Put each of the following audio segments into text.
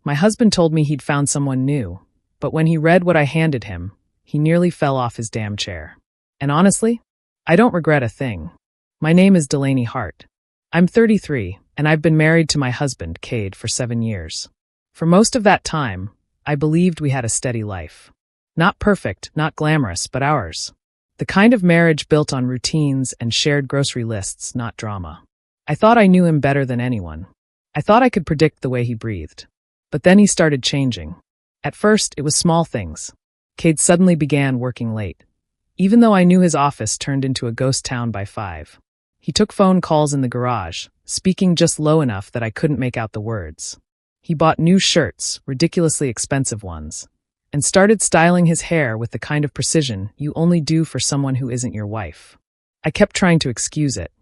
My husband told me he'd found someone new, but when he read what I handed him, he nearly fell off his damn chair. And honestly, I don't regret a thing. My name is Delaney Hart. I'm 33, and I've been married to my husband, Cade, for 7 years. For most of that time, I believed we had a steady life. Not perfect, not glamorous, but ours. The kind of marriage built on routines and shared grocery lists, not drama. I thought I knew him better than anyone. I thought I could predict the way he breathed. But then he started changing. At first, it was small things. Cade suddenly began working late. Even though I knew his office turned into a ghost town by 5. He took phone calls in the garage, speaking just low enough that I couldn't make out the words. He bought new shirts, ridiculously expensive ones, and started styling his hair with the kind of precision you only do for someone who isn't your wife. I kept trying to excuse it.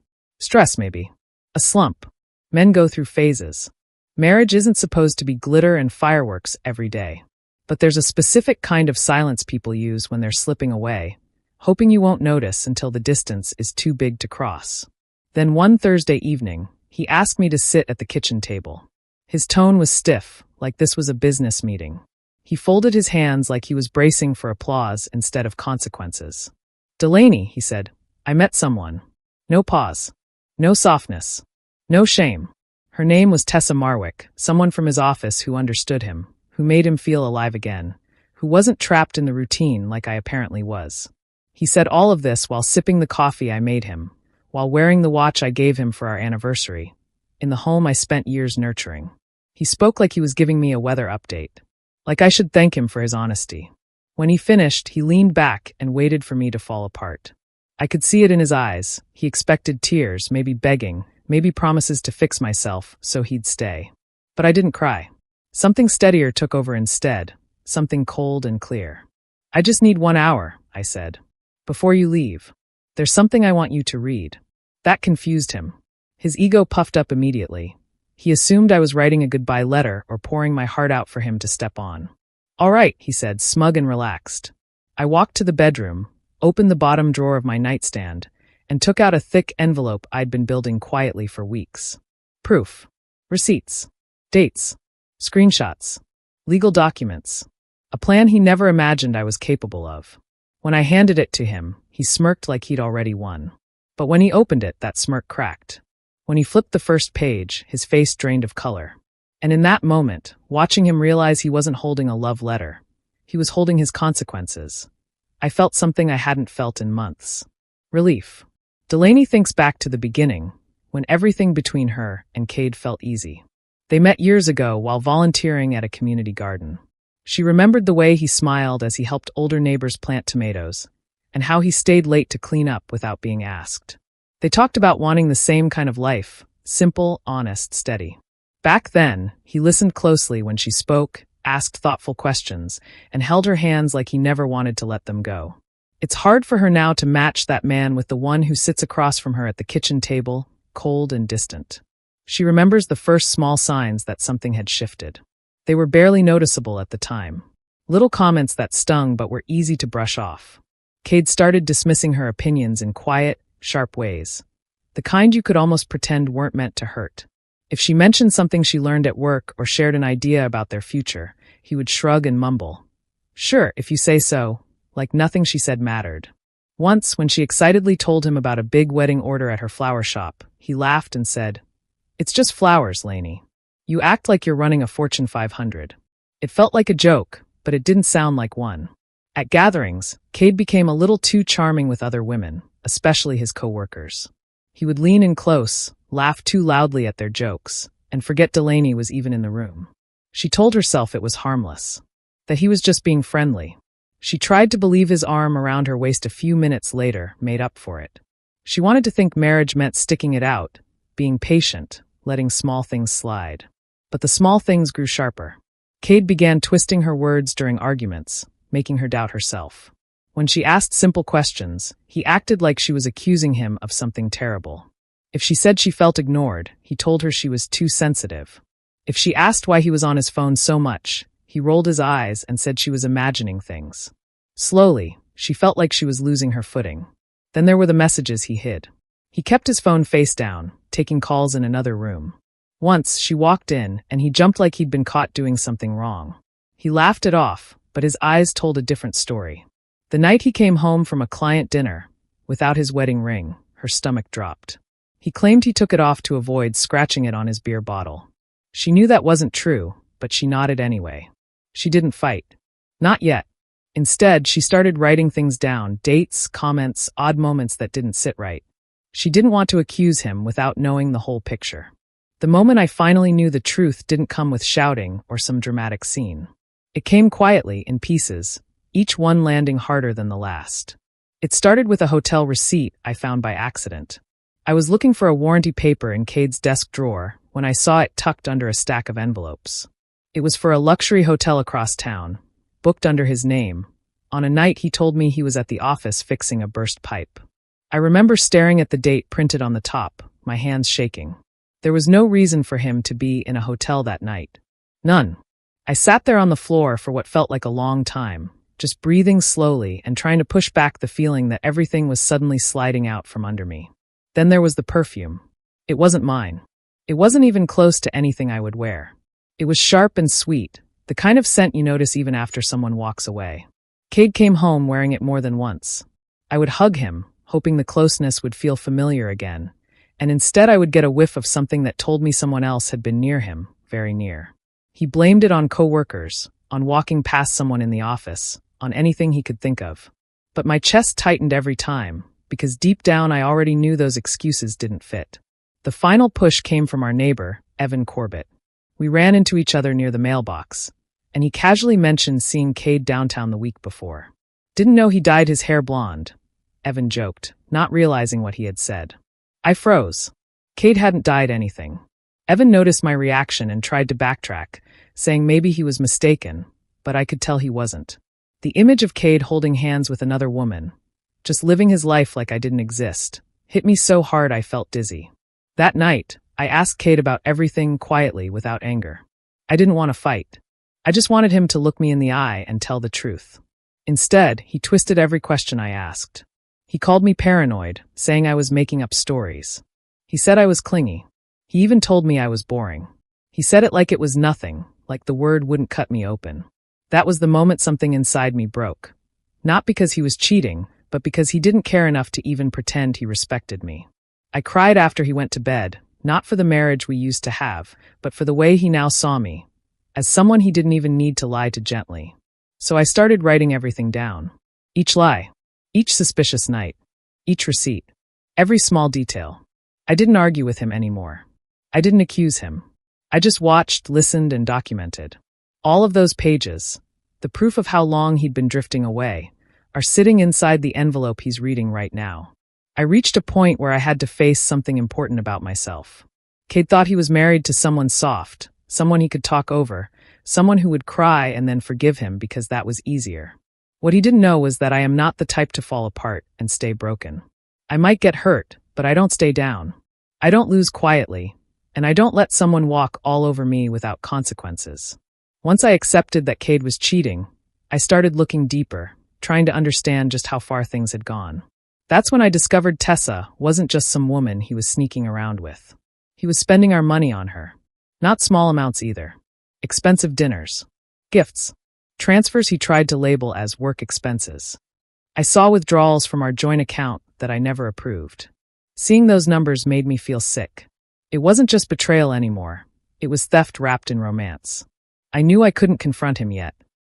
Stress, maybe. A slump. Men go through phases. Marriage isn't supposed to be glitter and fireworks every day. But there's a specific kind of silence people use when they're slipping away, hoping you won't notice until the distance is too big to cross. Then one Thursday evening, he asked me to sit at the kitchen table. His tone was stiff, like this was a business meeting. He folded his hands like he was bracing for applause instead of consequences. "Delaney," he said, "I met someone." No pause. No softness. No shame. Her name was Tessa Marwick, someone from his office who understood him, who made him feel alive again, who wasn't trapped in the routine like I apparently was. He said all of this while sipping the coffee I made him, while wearing the watch I gave him for our anniversary, in the home I spent years nurturing. He spoke like he was giving me a weather update, like I should thank him for his honesty. When he finished, he leaned back and waited for me to fall apart. I could see it in his eyes. He expected tears, maybe begging, maybe promises to fix myself so he'd stay. But I didn't cry. Something steadier took over instead, something cold and clear. "I just need 1 hour," I said. "Before you leave. There's something I want you to read." That confused him. His ego puffed up immediately. He assumed I was writing a goodbye letter or pouring my heart out for him to step on. "All right," he said, smug and relaxed. I walked to the bedroom, opened the bottom drawer of my nightstand, and took out a thick envelope I'd been building quietly for weeks. Proof. Receipts. Dates. Screenshots. Legal documents. A plan he never imagined I was capable of. When I handed it to him, he smirked like he'd already won. But when he opened it, that smirk cracked. When he flipped the first page, his face drained of color. And in that moment, watching him realize he wasn't holding a love letter, he was holding his consequences, I felt something I hadn't felt in months. Relief. Delaney thinks back to the beginning, when everything between her and Cade felt easy. They met years ago while volunteering at a community garden. She remembered the way he smiled as he helped older neighbors plant tomatoes, and how he stayed late to clean up without being asked. They talked about wanting the same kind of life, simple, honest, steady. Back then, he listened closely when she spoke, asked thoughtful questions, and held her hands like he never wanted to let them go. It's hard for her now to match that man with the one who sits across from her at the kitchen table, cold and distant. She remembers the first small signs that something had shifted. They were barely noticeable at the time. Little comments that stung but were easy to brush off. Cade started dismissing her opinions in quiet, sharp ways. The kind you could almost pretend weren't meant to hurt. If she mentioned something she learned at work or shared an idea about their future, he would shrug and mumble. "Sure, if you say so," like nothing she said mattered. Once, when she excitedly told him about a big wedding order at her flower shop, he laughed and said, "It's just flowers, Lainey. You act like you're running a Fortune 500. It felt like a joke, but it didn't sound like one. At gatherings, Cade became a little too charming with other women, especially his co-workers. He would lean in close, laugh too loudly at their jokes, and forget Delaney was even in the room. She told herself it was harmless, that he was just being friendly. She tried to believe his arm around her waist a few minutes later made up for it. She wanted to think marriage meant sticking it out, being patient, letting small things slide. But the small things grew sharper. Cade began twisting her words during arguments, making her doubt herself. When she asked simple questions, he acted like she was accusing him of something terrible. If she said she felt ignored, he told her she was too sensitive. If she asked why he was on his phone so much, he rolled his eyes and said she was imagining things. Slowly, she felt like she was losing her footing. Then there were the messages he hid. He kept his phone face down, taking calls in another room. Once, she walked in, and he jumped like he'd been caught doing something wrong. He laughed it off, but his eyes told a different story. The night he came home from a client dinner, without his wedding ring, her stomach dropped. He claimed he took it off to avoid scratching it on his beer bottle. She knew that wasn't true, but she nodded anyway. She didn't fight. Not yet. Instead, she started writing things down, dates, comments, odd moments that didn't sit right. She didn't want to accuse him without knowing the whole picture. The moment I finally knew the truth didn't come with shouting or some dramatic scene. It came quietly, in pieces, each one landing harder than the last. It started with a hotel receipt I found by accident. I was looking for a warranty paper in Cade's desk drawer when I saw it tucked under a stack of envelopes. It was for a luxury hotel across town, booked under his name, on a night he told me he was at the office fixing a burst pipe. I remember staring at the date printed on the top, my hands shaking. There was no reason for him to be in a hotel that night. None. I sat there on the floor for what felt like a long time, just breathing slowly and trying to push back the feeling that everything was suddenly sliding out from under me. Then there was the perfume. It wasn't mine. It wasn't even close to anything I would wear. It was sharp and sweet, the kind of scent you notice even after someone walks away. Cade came home wearing it more than once. I would hug him, hoping the closeness would feel familiar again, and instead I would get a whiff of something that told me someone else had been near him, very near. He blamed it on coworkers, on walking past someone in the office, on anything he could think of. But my chest tightened every time, because deep down I already knew those excuses didn't fit. The final push came from our neighbor, Evan Corbett. We ran into each other near the mailbox, and he casually mentioned seeing Cade downtown the week before. Didn't know he dyed his hair blonde, Evan joked, not realizing what he had said. I froze. Cade hadn't dyed anything. Evan noticed my reaction and tried to backtrack, saying maybe he was mistaken, but I could tell he wasn't. The image of Cade holding hands with another woman, just living his life like I didn't exist, hit me so hard I felt dizzy. That night, I asked Cade about everything quietly without anger. I didn't want to fight. I just wanted him to look me in the eye and tell the truth. Instead, he twisted every question I asked. He called me paranoid, saying I was making up stories. He said I was clingy. He even told me I was boring. He said it like it was nothing, like the word wouldn't cut me open. That was the moment something inside me broke. Not because he was cheating, but because he didn't care enough to even pretend he respected me. I cried after he went to bed, not for the marriage we used to have, but for the way he now saw me, as someone he didn't even need to lie to gently. So I started writing everything down. Each lie, each suspicious night, each receipt, every small detail. I didn't argue with him anymore. I didn't accuse him. I just watched, listened, and documented. All of those pages, the proof of how long he'd been drifting away, are sitting inside the envelope he's reading right now. I reached a point where I had to face something important about myself. Cade thought he was married to someone soft, someone he could talk over, someone who would cry and then forgive him because that was easier. What he didn't know was that I am not the type to fall apart and stay broken. I might get hurt, but I don't stay down. I don't lose quietly, and I don't let someone walk all over me without consequences. Once I accepted that Cade was cheating, I started looking deeper, trying to understand just how far things had gone. That's when I discovered Tessa wasn't just some woman he was sneaking around with. He was spending our money on her. Not small amounts either. Expensive dinners. Gifts. Transfers he tried to label as work expenses. I saw withdrawals from our joint account that I never approved. Seeing those numbers made me feel sick. It wasn't just betrayal anymore. It was theft wrapped in romance. I knew I couldn't confront him yet.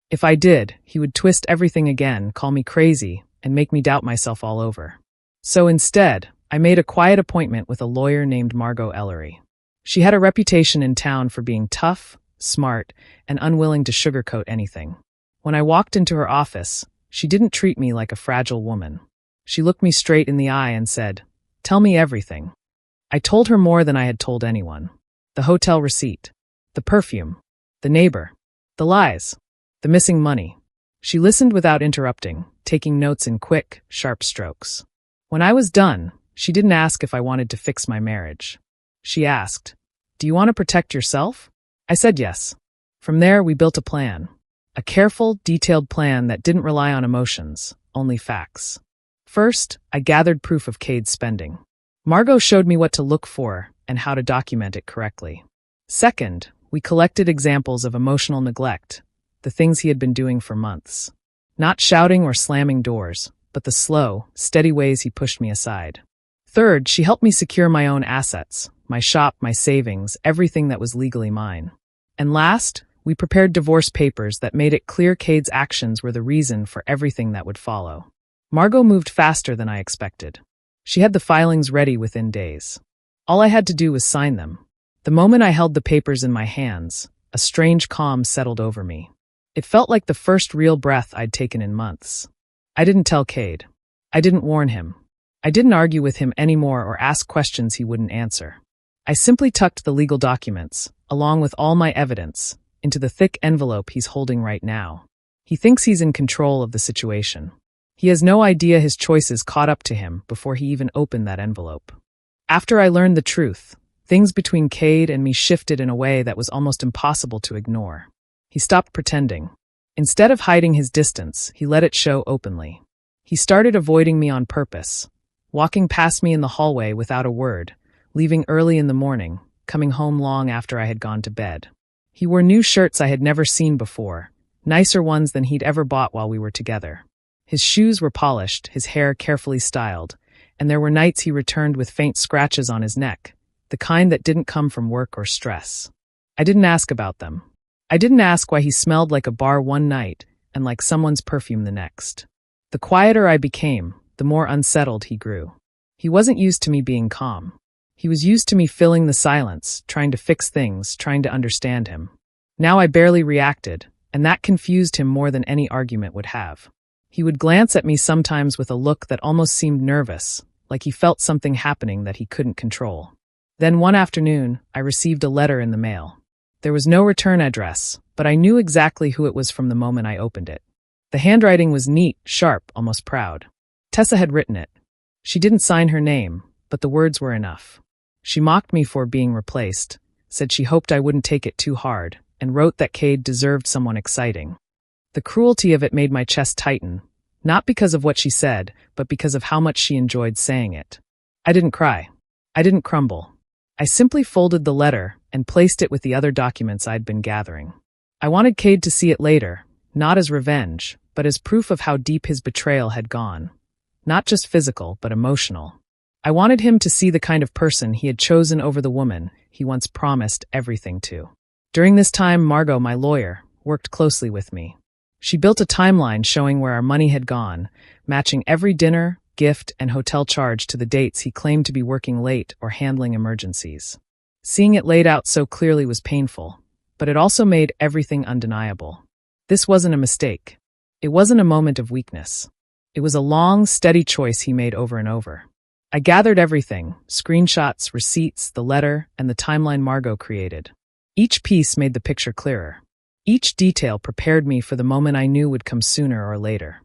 If I did, he would twist everything again, call me crazy, and make me doubt myself all over. So instead, I made a quiet appointment with a lawyer named Margot Ellery. She had a reputation in town for being tough, smart, and unwilling to sugarcoat anything. When I walked into her office, she didn't treat me like a fragile woman. She looked me straight in the eye and said, "Tell me everything." I told her more than I had told anyone. The hotel receipt, the perfume, the neighbor, the lies, the missing money. She listened without interrupting, taking notes in quick, sharp strokes. When I was done, she didn't ask if I wanted to fix my marriage. She asked, "Do you want to protect yourself?" I said yes. From there, we built a plan. A careful, detailed plan that didn't rely on emotions, only facts. First, I gathered proof of Cade's spending. Margot showed me what to look for and how to document it correctly. Second, we collected examples of emotional neglect, the things he had been doing for months. Not shouting or slamming doors, but the slow, steady ways he pushed me aside. Third, she helped me secure my own assets, my shop, my savings, everything that was legally mine. And last, we prepared divorce papers that made it clear Cade's actions were the reason for everything that would follow. Margot moved faster than I expected. She had the filings ready within days. All I had to do was sign them. The moment I held the papers in my hands, a strange calm settled over me. It felt like the first real breath I'd taken in months. I didn't tell Cade. I didn't warn him. I didn't argue with him anymore or ask questions he wouldn't answer. I simply tucked the legal documents, along with all my evidence, into the thick envelope he's holding right now. He thinks he's in control of the situation. He has no idea his choices caught up to him before he even opened that envelope. After I learned the truth, things between Cade and me shifted in a way that was almost impossible to ignore. He stopped pretending. Instead of hiding his distance, he let it show openly. He started avoiding me on purpose, walking past me in the hallway without a word, leaving early in the morning, coming home long after I had gone to bed. He wore new shirts I had never seen before, nicer ones than he'd ever bought while we were together. His shoes were polished, his hair carefully styled, and there were nights he returned with faint scratches on his neck, the kind that didn't come from work or stress. I didn't ask about them. I didn't ask why he smelled like a bar one night and like someone's perfume the next. The quieter I became, the more unsettled he grew. He wasn't used to me being calm. He was used to me filling the silence, trying to fix things, trying to understand him. Now I barely reacted, and that confused him more than any argument would have. He would glance at me sometimes with a look that almost seemed nervous, like he felt something happening that he couldn't control. Then one afternoon, I received a letter in the mail. There was no return address, but I knew exactly who it was from the moment I opened it. The handwriting was neat, sharp, almost proud. Tessa had written it. She didn't sign her name, but the words were enough. She mocked me for being replaced, said she hoped I wouldn't take it too hard, and wrote that Cade deserved someone exciting. The cruelty of it made my chest tighten, not because of what she said, but because of how much she enjoyed saying it. I didn't cry. I didn't crumble. I simply folded the letter and placed it with the other documents I'd been gathering. I wanted Cade to see it later, not as revenge, but as proof of how deep his betrayal had gone. Not just physical, but emotional. I wanted him to see the kind of person he had chosen over the woman he once promised everything to. During this time, Margot, my lawyer, worked closely with me. She built a timeline showing where our money had gone, matching every dinner, gift, and hotel charge to the dates he claimed to be working late or handling emergencies. Seeing it laid out so clearly was painful, but it also made everything undeniable. This wasn't a mistake. It wasn't a moment of weakness. It was a long, steady choice he made over and over. I gathered everything, screenshots, receipts, the letter, and the timeline Margot created. Each piece made the picture clearer. Each detail prepared me for the moment I knew would come sooner or later.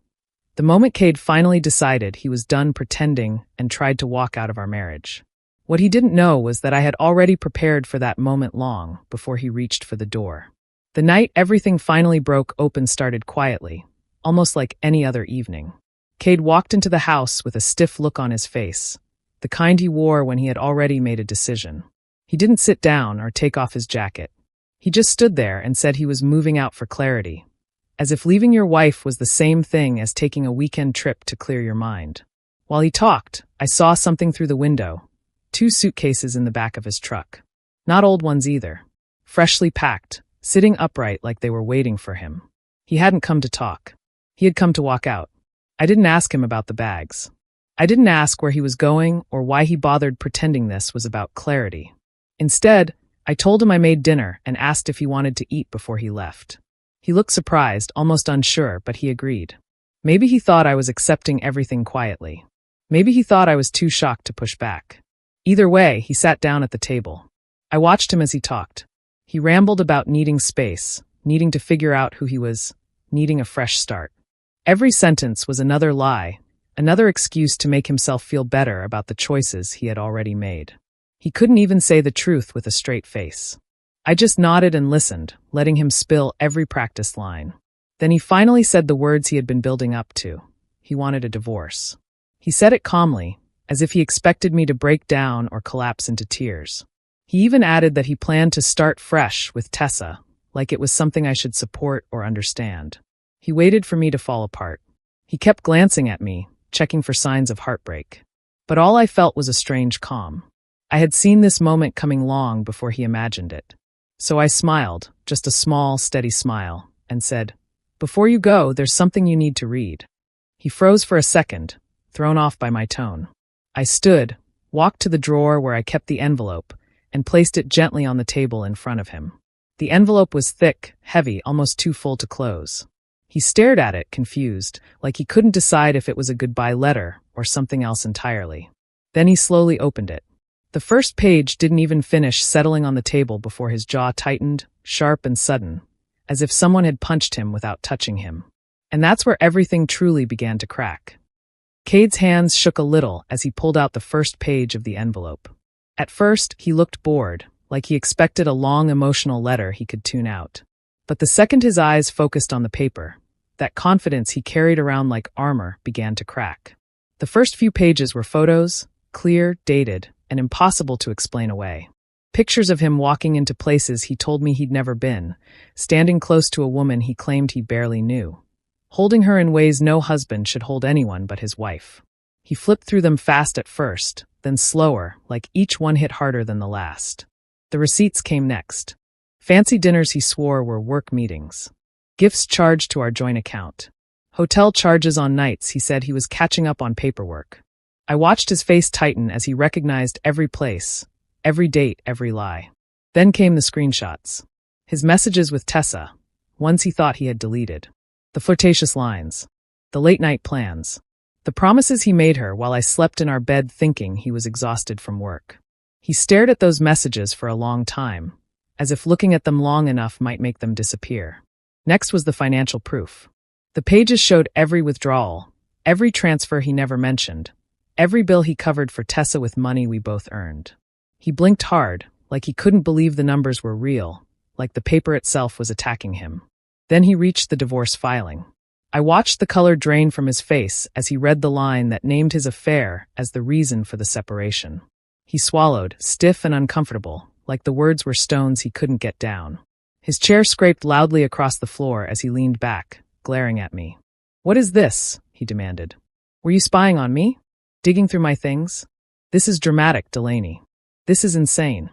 The moment Cade finally decided he was done pretending and tried to walk out of our marriage. What he didn't know was that I had already prepared for that moment long before he reached for the door. The night everything finally broke open started quietly, almost like any other evening. Cade walked into the house with a stiff look on his face, the kind he wore when he had already made a decision. He didn't sit down or take off his jacket. He just stood there and said he was moving out for clarity, as if leaving your wife was the same thing as taking a weekend trip to clear your mind. While he talked, I saw something through the window, 2 suitcases in the back of his truck. Not old ones either. Freshly packed, sitting upright like they were waiting for him. He hadn't come to talk. He had come to walk out. I didn't ask him about the bags. I didn't ask where he was going or why he bothered pretending this was about clarity. Instead, I told him I made dinner and asked if he wanted to eat before he left. He looked surprised, almost unsure, but he agreed. Maybe he thought I was accepting everything quietly. Maybe he thought I was too shocked to push back. Either way, he sat down at the table. I watched him as he talked. He rambled about needing space, needing to figure out who he was, needing a fresh start. Every sentence was another lie, another excuse to make himself feel better about the choices he had already made. He couldn't even say the truth with a straight face. I just nodded and listened, letting him spill every practiced line. Then he finally said the words he had been building up to. He wanted a divorce. He said it calmly, as if he expected me to break down or collapse into tears. He even added that he planned to start fresh with Tessa, like it was something I should support or understand. He waited for me to fall apart. He kept glancing at me, checking for signs of heartbreak. But all I felt was a strange calm. I had seen this moment coming long before he imagined it. So I smiled, just a small, steady smile, and said, "Before you go, there's something you need to read." He froze for a second, thrown off by my tone. I stood, walked to the drawer where I kept the envelope, and placed it gently on the table in front of him. The envelope was thick, heavy, almost too full to close. He stared at it, confused, like he couldn't decide if it was a goodbye letter or something else entirely. Then he slowly opened it. The first page didn't even finish settling on the table before his jaw tightened, sharp and sudden, as if someone had punched him without touching him. And that's where everything truly began to crack. Cade's hands shook a little as he pulled out the first page of the envelope. At first, he looked bored, like he expected a long emotional letter he could tune out. But the second his eyes focused on the paper, that confidence he carried around like armor began to crack. The first few pages were photos, clear, dated, and impossible to explain away. Pictures of him walking into places he told me he'd never been, standing close to a woman he claimed he barely knew, holding her in ways no husband should hold anyone but his wife. He flipped through them fast at first, then slower, like each one hit harder than the last. The receipts came next. Fancy dinners he swore were work meetings. Gifts charged to our joint account. Hotel charges on nights he said he was catching up on paperwork. I watched his face tighten as he recognized every place, every date, every lie. Then came the screenshots. His messages with Tessa, ones he thought he had deleted. The flirtatious lines. The late-night plans. The promises he made her while I slept in our bed thinking he was exhausted from work. He stared at those messages for a long time, as if looking at them long enough might make them disappear. Next was the financial proof. The pages showed every withdrawal, every transfer he never mentioned, every bill he covered for Tessa with money we both earned. He blinked hard, like he couldn't believe the numbers were real, like the paper itself was attacking him. Then he reached the divorce filing. I watched the color drain from his face as he read the line that named his affair as the reason for the separation. He swallowed, stiff and uncomfortable, like the words were stones he couldn't get down. His chair scraped loudly across the floor as he leaned back, glaring at me. "What is this?" he demanded. "Were you spying on me? Digging through my things? This is dramatic, Delaney. This is insane."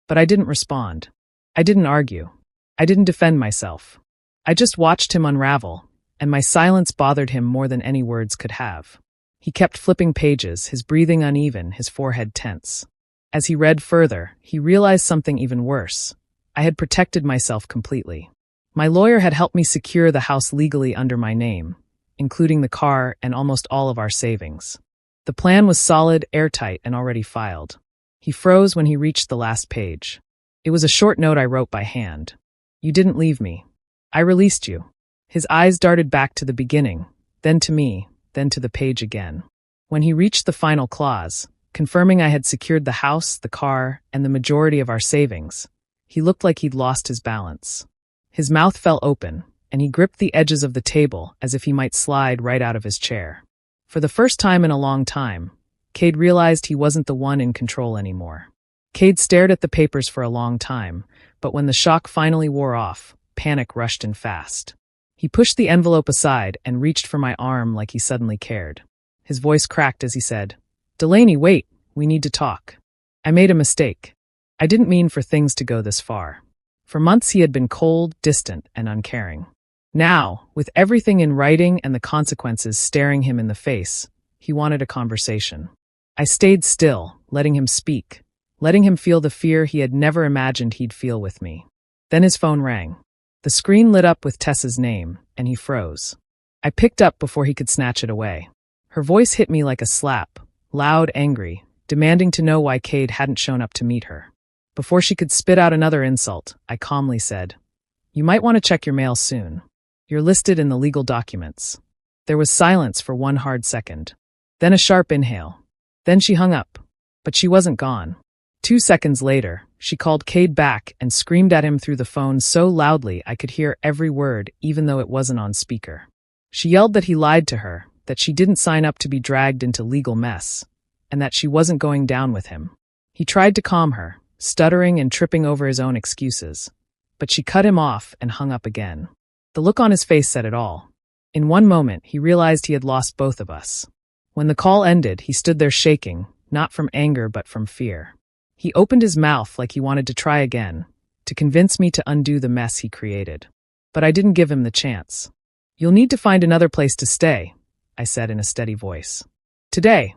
But I didn't respond. I didn't argue. I didn't defend myself. I just watched him unravel, and my silence bothered him more than any words could have. He kept flipping pages, his breathing uneven, his forehead tense. As he read further, he realized something even worse. I had protected myself completely. My lawyer had helped me secure the house legally under my name, including the car and almost all of our savings. The plan was solid, airtight, and already filed. He froze when he reached the last page. It was a short note I wrote by hand. "You didn't leave me. I released you." His eyes darted back to the beginning, then to me, then to the page again. When he reached the final clause, confirming I had secured the house, the car, and the majority of our savings, he looked like he'd lost his balance. His mouth fell open, and he gripped the edges of the table as if he might slide right out of his chair. For the first time in a long time, Cade realized he wasn't the one in control anymore. Cade stared at the papers for a long time, but when the shock finally wore off, panic rushed in fast. He pushed the envelope aside and reached for my arm like he suddenly cared. His voice cracked as he said, "Delaney, wait, we need to talk. I made a mistake. I didn't mean for things to go this far." For months he had been cold, distant, and uncaring. Now, with everything in writing and the consequences staring him in the face, he wanted a conversation. I stayed still, letting him speak, letting him feel the fear he had never imagined he'd feel with me. Then his phone rang. The screen lit up with Tessa's name, and he froze. I picked up before he could snatch it away. Her voice hit me like a slap, loud, angry, demanding to know why Cade hadn't shown up to meet her. Before she could spit out another insult, I calmly said, "You might want to check your mail soon. You're listed in the legal documents." There was silence for one hard second. Then a sharp inhale. Then she hung up. But she wasn't gone. 2 seconds later, she called Cade back and screamed at him through the phone so loudly I could hear every word even though it wasn't on speaker. She yelled that he lied to her, that she didn't sign up to be dragged into legal mess, and that she wasn't going down with him. He tried to calm her, stuttering and tripping over his own excuses. But she cut him off and hung up again. The look on his face said it all. In one moment, he realized he had lost both of us. When the call ended, he stood there shaking, not from anger but from fear. He opened his mouth like he wanted to try again, to convince me to undo the mess he created. But I didn't give him the chance. "You'll need to find another place to stay," I said in a steady voice. "Today."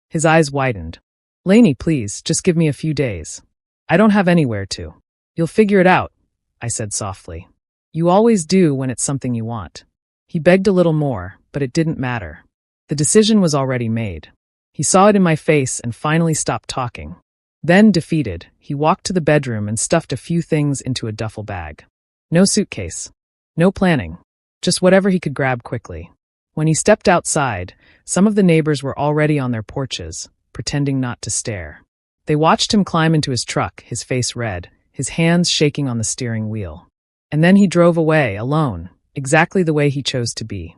His eyes widened. "Lainey, please, just give me a few days. I don't have anywhere to." "You'll figure it out," I said softly. "You always do when it's something you want." He begged a little more, but it didn't matter. The decision was already made. He saw it in my face and finally stopped talking. Then, defeated, he walked to the bedroom and stuffed a few things into a duffel bag. No suitcase. No planning. Just whatever he could grab quickly. When he stepped outside, some of the neighbors were already on their porches, pretending not to stare. They watched him climb into his truck, his face red, his hands shaking on the steering wheel. And then he drove away, alone, exactly the way he chose to be.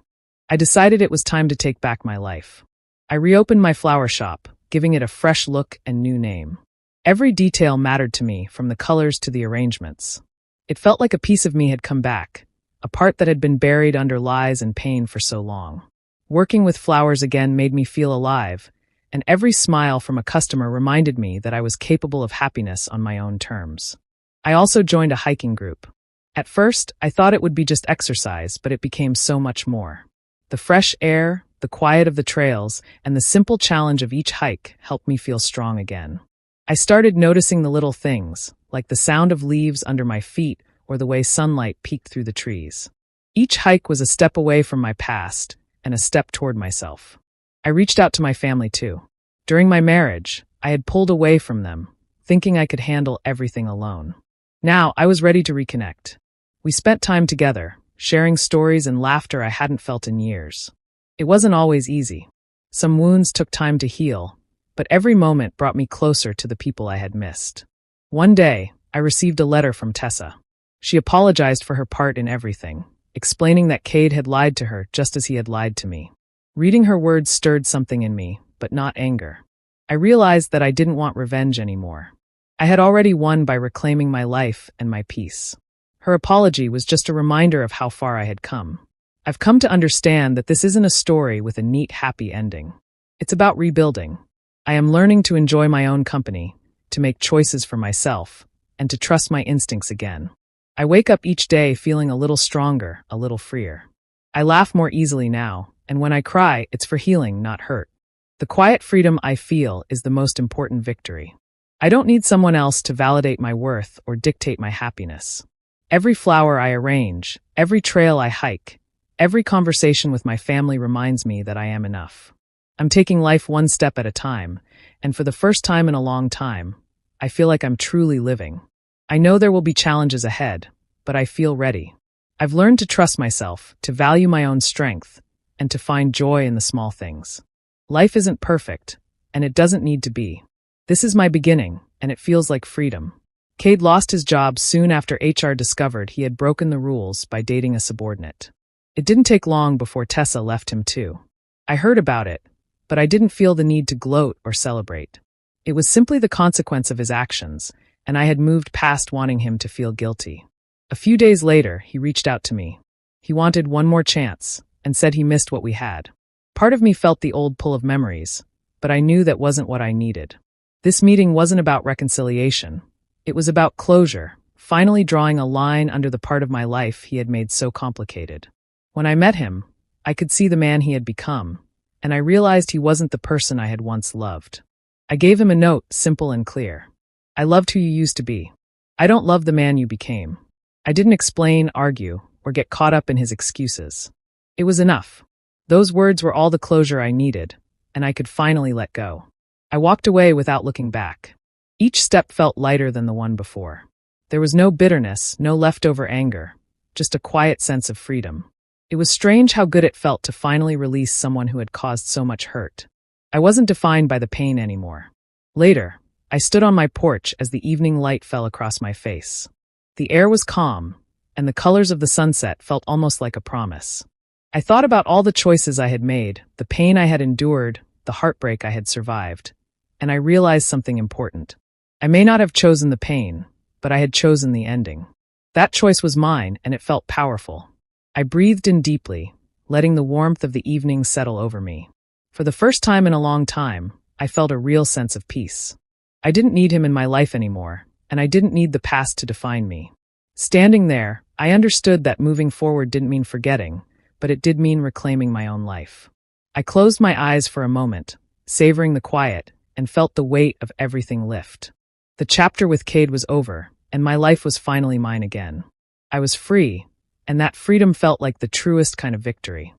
I decided it was time to take back my life. I reopened my flower shop, giving it a fresh look and new name. Every detail mattered to me, from the colors to the arrangements. It felt like a piece of me had come back, a part that had been buried under lies and pain for so long. Working with flowers again made me feel alive, and every smile from a customer reminded me that I was capable of happiness on my own terms. I also joined a hiking group. At first, I thought it would be just exercise, but it became so much more. The fresh air, the quiet of the trails, and the simple challenge of each hike helped me feel strong again. I started noticing the little things, like the sound of leaves under my feet or the way sunlight peeked through the trees. Each hike was a step away from my past and a step toward myself. I reached out to my family too. During my marriage, I had pulled away from them, thinking I could handle everything alone. Now, I was ready to reconnect. We spent time together, sharing stories and laughter I hadn't felt in years. It wasn't always easy. Some wounds took time to heal, but every moment brought me closer to the people I had missed. One day, I received a letter from Tessa. She apologized for her part in everything, explaining that Cade had lied to her just as he had lied to me. Reading her words stirred something in me, but not anger. I realized that I didn't want revenge anymore. I had already won by reclaiming my life and my peace. Her apology was just a reminder of how far I had come. I've come to understand that this isn't a story with a neat, happy ending. It's about rebuilding. I am learning to enjoy my own company, to make choices for myself, and to trust my instincts again. I wake up each day feeling a little stronger, a little freer. I laugh more easily now, and when I cry, it's for healing, not hurt. The quiet freedom I feel is the most important victory. I don't need someone else to validate my worth or dictate my happiness. Every flower I arrange, every trail I hike, every conversation with my family reminds me that I am enough. I'm taking life one step at a time, and for the first time in a long time, I feel like I'm truly living. I know there will be challenges ahead, but I feel ready. I've learned to trust myself, to value my own strength, and to find joy in the small things. Life isn't perfect, and it doesn't need to be. This is my beginning, and it feels like freedom. Cade lost his job soon after HR discovered he had broken the rules by dating a subordinate. It didn't take long before Tessa left him too. I heard about it, but I didn't feel the need to gloat or celebrate. It was simply the consequence of his actions, and I had moved past wanting him to feel guilty. A few days later, he reached out to me. He wanted one more chance, and said he missed what we had. Part of me felt the old pull of memories, but I knew that wasn't what I needed. This meeting wasn't about reconciliation. It was about closure, finally drawing a line under the part of my life he had made so complicated. When I met him, I could see the man he had become, and I realized he wasn't the person I had once loved. I gave him a note, simple and clear. I loved who you used to be. I don't love the man you became. I didn't explain, argue, or get caught up in his excuses. It was enough. Those words were all the closure I needed, and I could finally let go. I walked away without looking back. Each step felt lighter than the one before. There was no bitterness, no leftover anger, just a quiet sense of freedom. It was strange how good it felt to finally release someone who had caused so much hurt. I wasn't defined by the pain anymore. Later, I stood on my porch as the evening light fell across my face. The air was calm, and the colors of the sunset felt almost like a promise. I thought about all the choices I had made, the pain I had endured, the heartbreak I had survived, and I realized something important. I may not have chosen the pain, but I had chosen the ending. That choice was mine, and it felt powerful. I breathed in deeply, letting the warmth of the evening settle over me. For the first time in a long time, I felt a real sense of peace. I didn't need him in my life anymore, and I didn't need the past to define me. Standing there, I understood that moving forward didn't mean forgetting, but it did mean reclaiming my own life. I closed my eyes for a moment, savoring the quiet, and felt the weight of everything lift. The chapter with Cade was over, and my life was finally mine again. I was free, and that freedom felt like the truest kind of victory.